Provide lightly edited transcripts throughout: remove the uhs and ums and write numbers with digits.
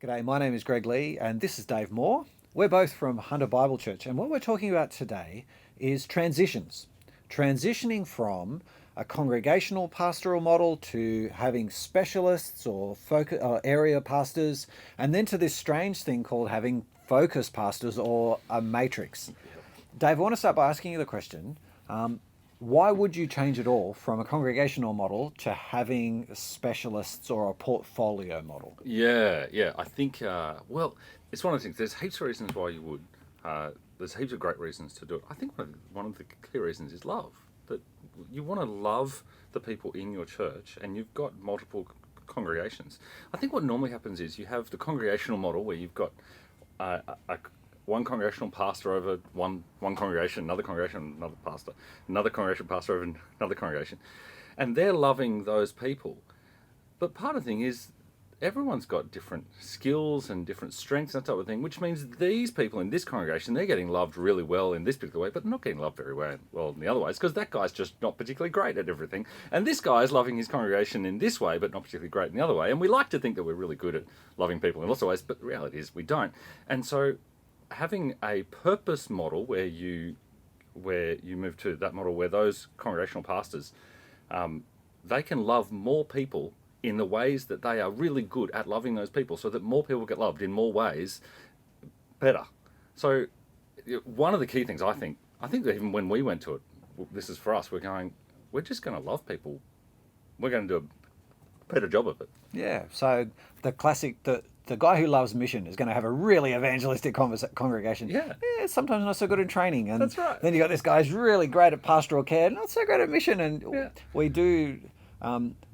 G'day, my name is Greg Lee and this is Dave Moore. We're both from Hunter Bible Church, and what we're talking about today is transitions. Transitioning from a congregational pastoral model to having specialists or focus, area pastors, and then to this strange thing called having focus pastors or a matrix. Dave, I want to start by asking you the question. Why would you change it all from a congregational model to having specialists or a portfolio model? Yeah. I think, it's one of the things. There's heaps of reasons why you would. There's heaps of great reasons to do it. I think one of the key reasons is love. That you want to love the people in your church, and you've got multiple congregations. I think what normally happens is you have the congregational model where you've got one congregational pastor over one congregation, another pastor, another congregational pastor over another congregation, and they're loving those people. But part of the thing is everyone's got different skills and different strengths and that type of thing, which means these people in this congregation, they're getting loved really well in this particular way, but not getting loved very well in the other ways, because that guy's just not particularly great at everything. And this guy is loving his congregation in this way, but not particularly great in the other way. And we like to think that we're really good at loving people in lots of ways, but the reality is we don't. And so having a purpose model where you move to that model where those congregational pastors, they can love more people in the ways that they are really good at loving those people, so that more people get loved in more ways better. So one of the key things I think that even when we went to it, this is for us, we're just going to love people. We're going to do a better job of it. Yeah, so the classic, the guy who loves mission is going to have a really evangelistic congregation. Yeah, sometimes not so good in training. And that's right. Then you got this guy who's really great at pastoral care, not so great at mission. And yeah. we do...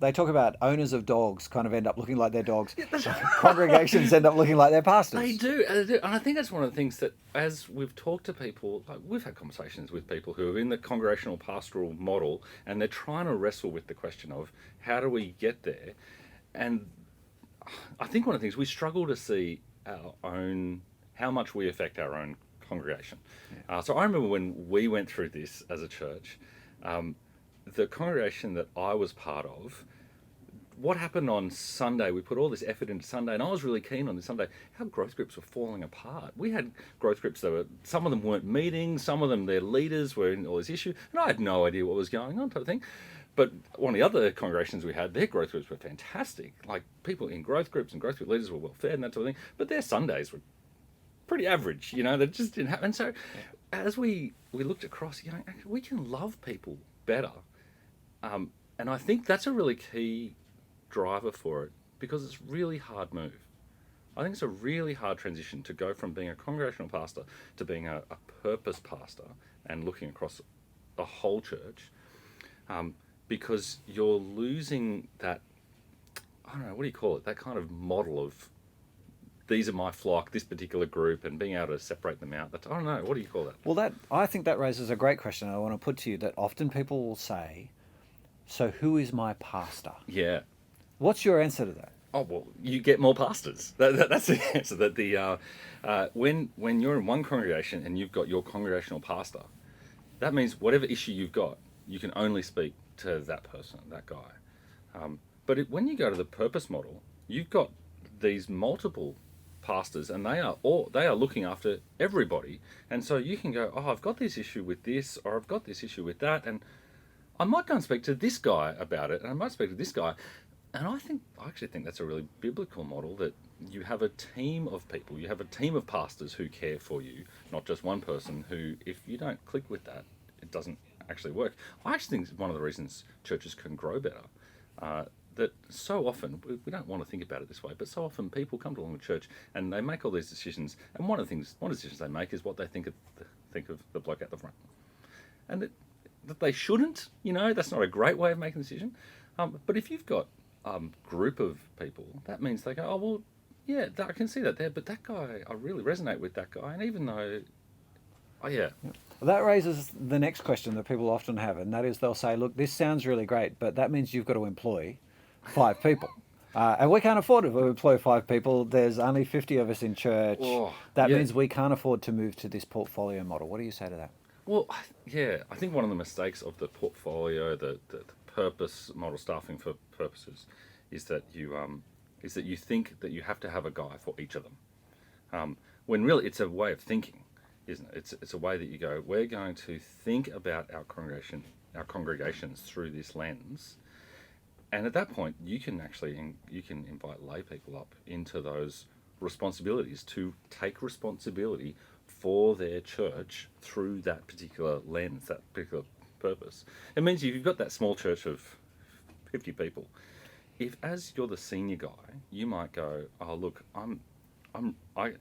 they talk about owners of dogs kind of end up looking like their dogs. Yeah, that's right. Congregations end up looking like their pastors. They do. And I think that's one of the things that, as we've talked to people, like we've had conversations with people who are in the congregational pastoral model, and they're trying to wrestle with the question of how do we get there. And I think one of the things we struggle to see how much we affect our own congregation. Yeah. So I remember when we went through this as a church, the congregation that I was part of, what happened on Sunday, we put all this effort into Sunday, and I was really keen on this Sunday. Our growth groups were falling apart. We had growth groups that some of them weren't meeting, some of them, their leaders were in all this issue, and I had no idea what was going on type of thing. But one of the other congregations we had, their growth groups were fantastic. Like people in growth groups and growth group leaders were well fed and that sort of thing, but their Sundays were pretty average, they just didn't happen. And so as we looked across, we can love people better. And I think that's a really key driver for it, because it's a really hard move. I think it's a really hard transition to go from being a congregational pastor to being a purpose pastor and looking across a whole church, because you're losing that, I don't know, what do you call it, that kind of model of these are my flock, this particular group, and being able to separate them out. I don't know, what do you call that? Well, I think that raises a great question I want to put to you, that often people will say, so who is my pastor? Yeah. What's your answer to that? Oh, well, you get more pastors. That's the answer. That when you're in one congregation and you've got your congregational pastor, that means whatever issue you've got, you can only speak to that person, that guy. But when you go to the purpose model, you've got these multiple pastors, and they are looking after everybody. And so you can go, I've got this issue with this, or I've got this issue with that, and I might go and speak to this guy about it, and I might speak to this guy. And I actually think that's a really biblical model, that you have a team of people, you have a team of pastors who care for you, not just one person who, if you don't click with that, it doesn't actually work. I actually think it's one of the reasons churches can grow better. That so often, we don't want to think about it this way, but so often people come along to church and they make all these decisions, and one of the decisions they make is what they think of the bloke at the front. And that they shouldn't, that's not a great way of making a decision. But if you've got group of people, that means they go, oh, well, yeah, I can see that there, but that guy, I really resonate with that guy, and even though, Well, that raises the next question that people often have, and that is they'll say, look, this sounds really great, but that means you've got to employ 5 people. And we can't afford to employ 5 people. There's only 50 of us in church. That means we can't afford to move to this portfolio model. What do you say to that? Well, yeah, I think one of the mistakes of the portfolio, the purpose model, staffing for purposes, is that you is that you think that you have to have a guy for each of them, when really it's a way of thinking, isn't it? It's a way that you go, we're going to think about our congregations through this lens, and at that point you can invite lay people up into those responsibilities to take responsibility for their church through that particular lens, that particular purpose. It means if you've got that small church of 50 people, if as you're the senior guy, you might go, oh look, I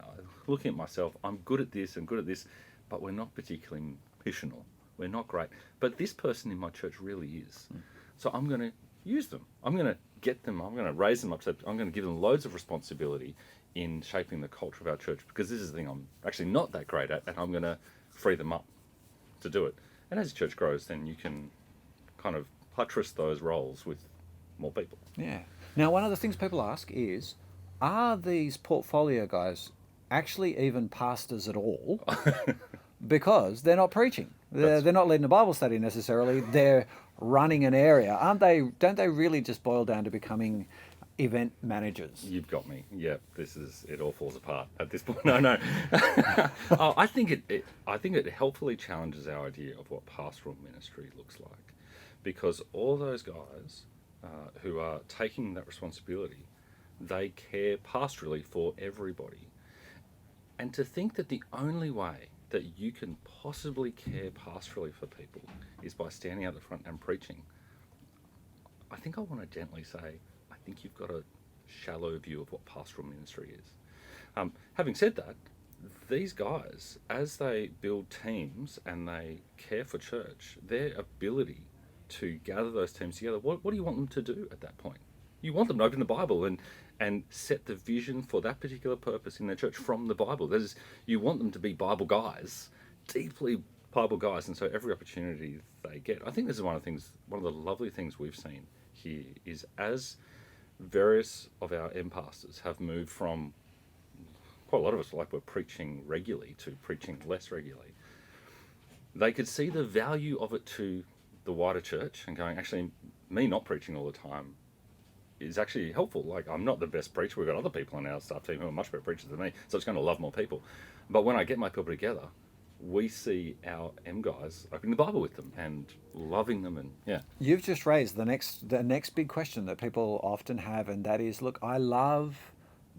looking at myself, I'm good at this and good at this, but we're not particularly missional. We're not great. But this person in my church really is. So I'm going to use them. I'm going to get them. I'm going to raise them up. So I'm going to give them loads of responsibility in shaping the culture of our church, because this is the thing I'm actually not that great at, and I'm going to free them up to do it. And as the church grows, then you can kind of buttress those roles with more people. Yeah. Now, one of the things people ask is, are these portfolio guys actually even pastors at all? Because they're not preaching. They're not leading a Bible study necessarily. They're running an area. Aren't they? Don't they really just boil down to becoming event managers? You've got me. Yeah, it all falls apart at this point. No. Oh, I think it helpfully challenges our idea of what pastoral ministry looks like, because all those guys who are taking that responsibility, they care pastorally for everybody. And to think that the only way that you can possibly care pastorally for people is by standing out the front and preaching, I think I want to gently say, I think you've got a shallow view of what pastoral ministry is. Having said that, these guys, as they build teams and they care for church, their ability to gather those teams together, what do you want them to do at that point? You want them to open the Bible and set the vision for that particular purpose in their church from the Bible. That is, you want them to be Bible guys, deeply Bible guys, and so every opportunity they get. I think this is one of the lovely things we've seen here is, as various of our pastors have moved from, quite a lot of us like we're preaching regularly to preaching less regularly, they could see the value of it to the wider church and going, actually, me not preaching all the time is actually helpful. Like, I'm not the best preacher. We've got other people on our staff team who are much better preachers than me, so it's going to love more people. But when I get my people together, we see our M guys opening the Bible with them and loving them, and yeah. You've just raised the next big question that people often have, and that is, look, I love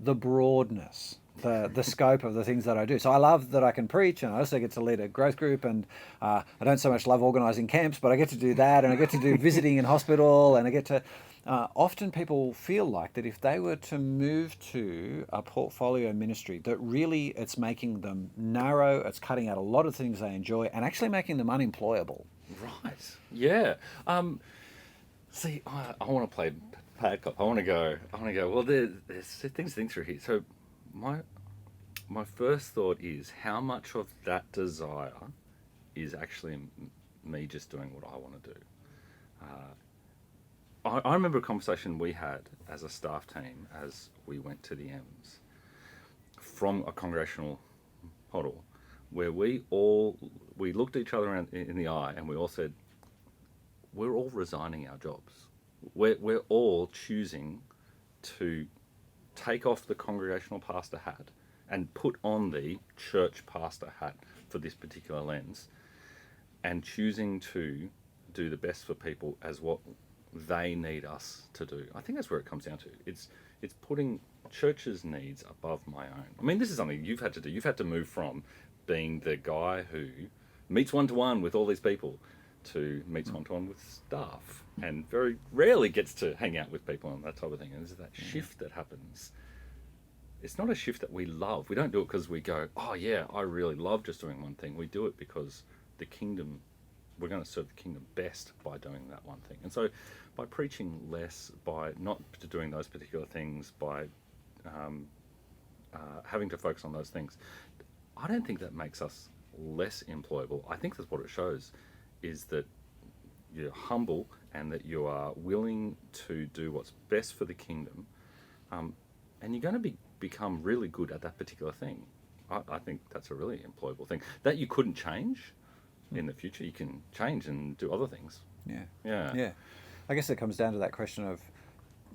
the broadness, the scope of the things that I do. So I love that I can preach, and I also get to lead a growth group, and I don't so much love organising camps, but I get to do that, and I get to do visiting in hospital, and I get to... often people feel like that if they were to move to a portfolio ministry, that really it's making them narrow, it's cutting out a lot of things they enjoy, and actually making them unemployable. Right. Yeah. See, I want to play bad cop. I want to go. Well, there's things to think through here. So, my first thought is, how much of that desire is actually me just doing what I want to do. I remember a conversation we had as a staff team as we went to the M's from a congregational model, where we looked at each other in the eye and we all said, we're all resigning our jobs. We're all choosing to take off the congregational pastor hat and put on the church pastor hat for this particular lens, and choosing to do the best for people as what they need us to do. I think that's where it comes down to. It's putting church's needs above my own. I mean, this is something you've had to do. You've had to move from being the guy who meets one-to-one with all these people to meets one-to-one with staff, and very rarely gets to hang out with people and that type of thing. And there's that shift that happens. It's not a shift that we love. We don't do it because we go, oh yeah, I really love just doing one thing. We do it because the kingdom, we're going to serve the kingdom best by doing that one thing. And so by preaching less, by not doing those particular things, by having to focus on those things, I don't think that makes us less employable. I think that's what it shows, is that you're humble and that you are willing to do what's best for the kingdom, and you're going to become really good at that particular thing. I think that's a really employable thing that you couldn't change in the future. You can change and do other things. Yeah. I guess it comes down to that question of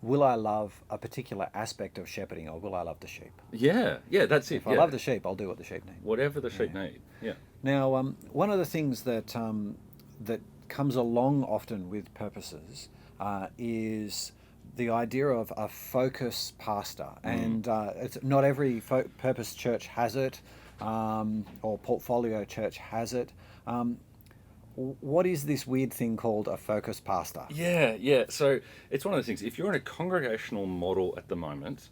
will I love a particular aspect of shepherding, or will I love the sheep? Yeah, yeah, that's it. If I Yeah, love the sheep, I'll do what the sheep need. whatever the sheep Yeah. need. Yeah. Now, one of the things that comes along often with purposes is the idea of a focus pastor, and it's not every purpose church has it, or portfolio church has it. What is this weird thing called a focus pastor? Yeah, yeah. So it's one of those things. If you're in a congregational model at the moment,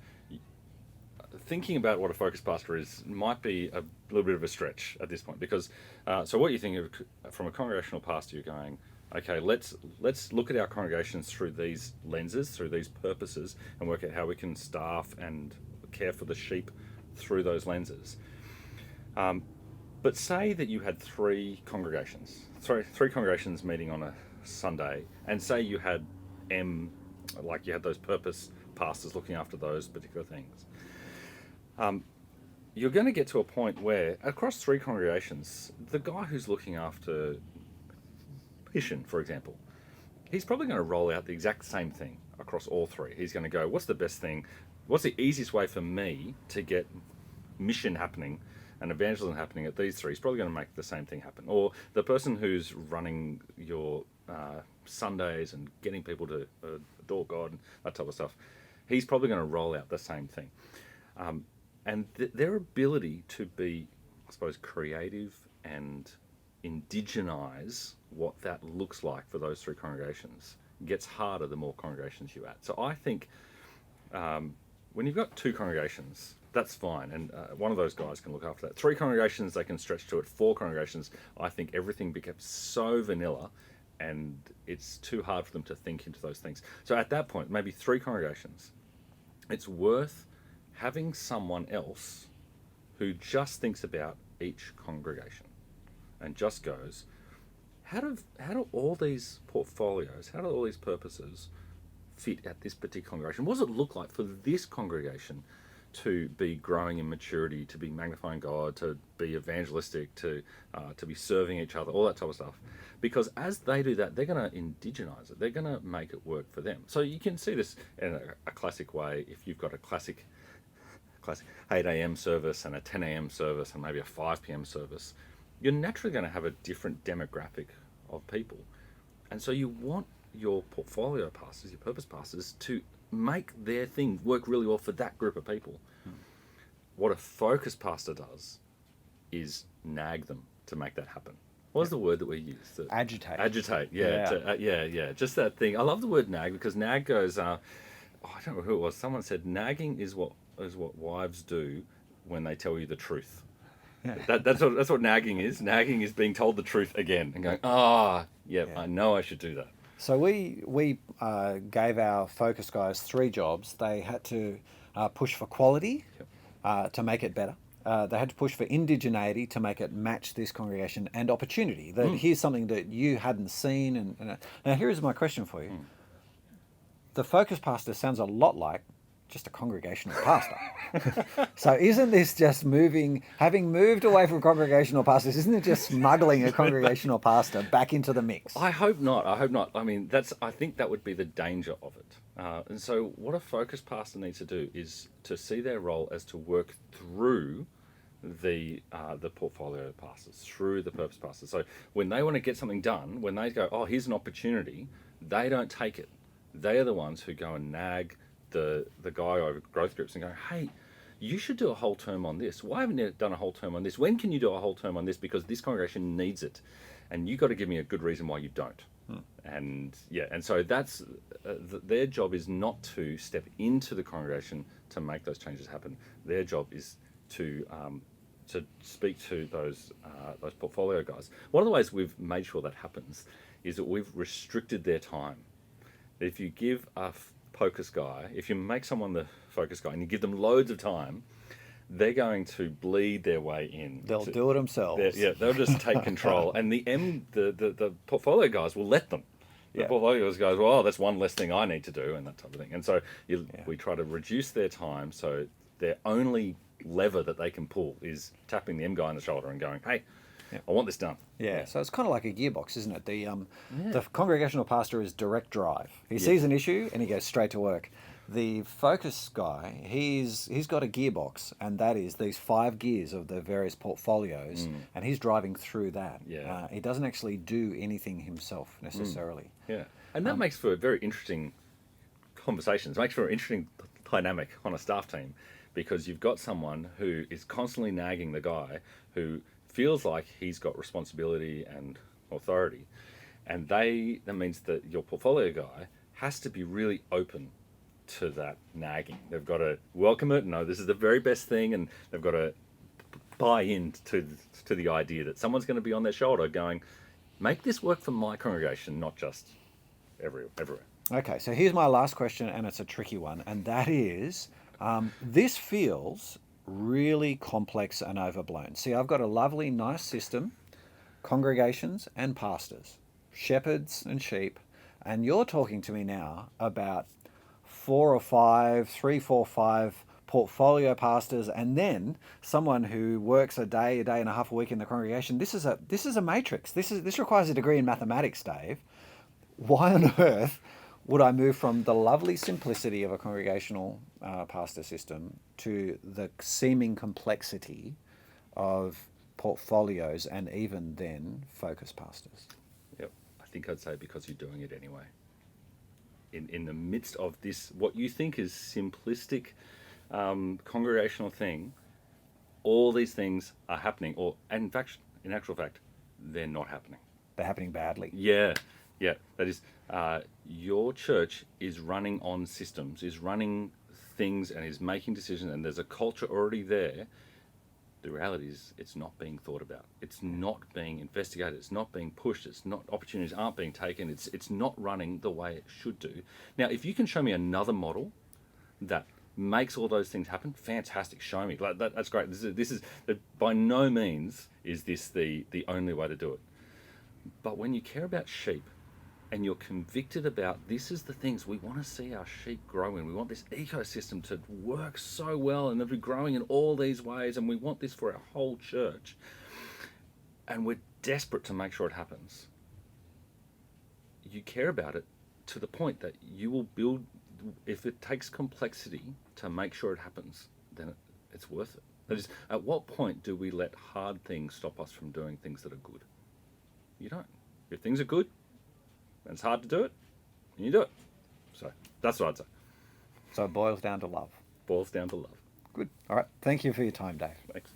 thinking about what a focus pastor is might be a little bit of a stretch at this point, because so what you think of from a congregational pastor, you're going, okay, let's look at our congregations through these lenses, through these purposes, and work out how we can staff and care for the sheep through those lenses. But say that you had three congregations meeting on a Sunday, and say you had like you had those purpose pastors looking after those particular things. You're going to get to a point where across three congregations, the guy who's looking after mission, for example, he's probably going to roll out the exact same thing across all three. He's going to go, what's the best thing? What's the easiest way for me to get mission happening and evangelism happening at these three? He's probably going to make the same thing happen. Or the person who's running your Sundays and getting people to adore God and that type of stuff, he's probably going to roll out the same thing. And their ability to be, I suppose, creative and indigenize what that looks like for those three congregations gets harder the more congregations you add. So I think when you've got two congregations, that's fine, and one of those guys can look after that. Three congregations, they can stretch to it. Four congregations, I think everything becomes so vanilla, and it's too hard for them to think into those things. So at that point, maybe three congregations, it's worth having someone else who just thinks about each congregation and just goes, how do all these portfolios, how do all these purposes fit at this particular congregation? What does it look like for this congregation to be growing in maturity, to be magnifying God, to be evangelistic, to be serving each other, all that type of stuff? Because as they do that, they're going to indigenize it. They're going to make it work for them. So you can see this in a classic way. If you've got a classic 8 a.m. service and a 10 a.m. service and maybe a 5 p.m. service, you're naturally going to have a different demographic of people. And so you want your portfolio pastors, your purpose pastors, to make their thing work really well for that group of people. What a focus pastor does is nag them to make that happen. What was the word that we used? Agitate. Agitate, yeah. Yeah. Just that thing. I love the word nag, because nag goes, I don't know who it was. Someone said nagging is what wives do when they tell you the truth. Yeah. That's what nagging is. Nagging is being told the truth again and going, yeah. I know I should do that. So we gave our focus guys 3 jobs. They had to push for quality to make it better. They had to push for indigeneity to make it match this congregation, and opportunity. That here's something that you hadn't seen. And now here is my question for you. The focus pastor sounds a lot like just a congregational pastor. So isn't this just having moved away from congregational pastors, isn't it just smuggling a congregational pastor back into the mix? I hope not. I mean, I think that would be the danger of it. And so what a focus pastor needs to do is to see their role as to work through the portfolio pastors, through the purpose pastors. So when they want to get something done, when they go, here's an opportunity, they don't take it. They are the ones who go and nag the guy over growth groups and go, hey, you should do a whole term on this. Why haven't you done a whole term on this? When can you do a whole term on this? Because this congregation needs it. And you got to give me a good reason why you don't. And so that's their job is not to step into the congregation to make those changes happen. Their job is to speak to those portfolio guys. One of the ways we've made sure that happens is that we've restricted their time. If you give a focus guy, if you make someone the focus guy and you give them loads of time, they're going to bleed their way in. They'll do it themselves. They'll just take control. And the portfolio guys will let them. The portfolio guys go, that's one less thing I need to do, and that type of thing. And so we try to reduce their time, so their only lever that they can pull is tapping the M guy on the shoulder and going, hey, I want this done. Yeah, so it's kind of like a gearbox, isn't it? Yeah. The congregational pastor is direct drive. He sees an issue and he goes straight to work. The focus guy, he's got a gearbox, and that is these 5 gears of the various portfolios, and he's driving through that. Yeah. He doesn't actually do anything himself necessarily. Yeah. And that makes for a very interesting conversations. It makes for an interesting dynamic on a staff team, because you've got someone who is constantly nagging the guy who feels like he's got responsibility and authority, and that means that your portfolio guy has to be really open to that nagging. They've got to welcome it, no, this is the very best thing, and they've got to buy into the idea that someone's going to be on their shoulder going, make this work for my congregation, not just everywhere. Okay, so here's my last question, and it's a tricky one, and that is, this feels really complex and overblown. See, I've got a lovely, nice system, congregations and pastors, shepherds and sheep, and you're talking to me now about 4 or 5, 3, 4, 5 portfolio pastors, and then someone who works a day and a half a week in the congregation. This is a matrix. This requires a degree in mathematics, Dave. Why on earth would I move from the lovely simplicity of a congregational pastor system to the seeming complexity of portfolios and even then focus pastors? Yep. I think I'd say because you're doing it anyway. In the midst of this, what you think is simplistic congregational thing, all these things are happening, or in actual fact, they're not happening. They're happening badly. Yeah. That is, your church is running on systems, is running things, and is making decisions, and there's a culture already there. The reality is, it's not being thought about. It's not being investigated. It's not being pushed. It's not, opportunities aren't being taken. It's not running the way it should do. Now, if you can show me another model that makes all those things happen, fantastic. Show me. Like that's great. This is by no means is this the only way to do it. But when you care about sheep, and you're convicted about this is the things we want to see our sheep grow in. We want this ecosystem to work so well and to be growing in all these ways, and we want this for our whole church. And we're desperate to make sure it happens. You care about it to the point that you will build, if it takes complexity to make sure it happens, then it's worth it. That is, at what point do we let hard things stop us from doing things that are good? You don't. If things are good, and it's hard to do it, and you do it. So that's what I'd say. So it boils down to love. Boils down to love. Good. All right. Thank you for your time, Dave. Thanks.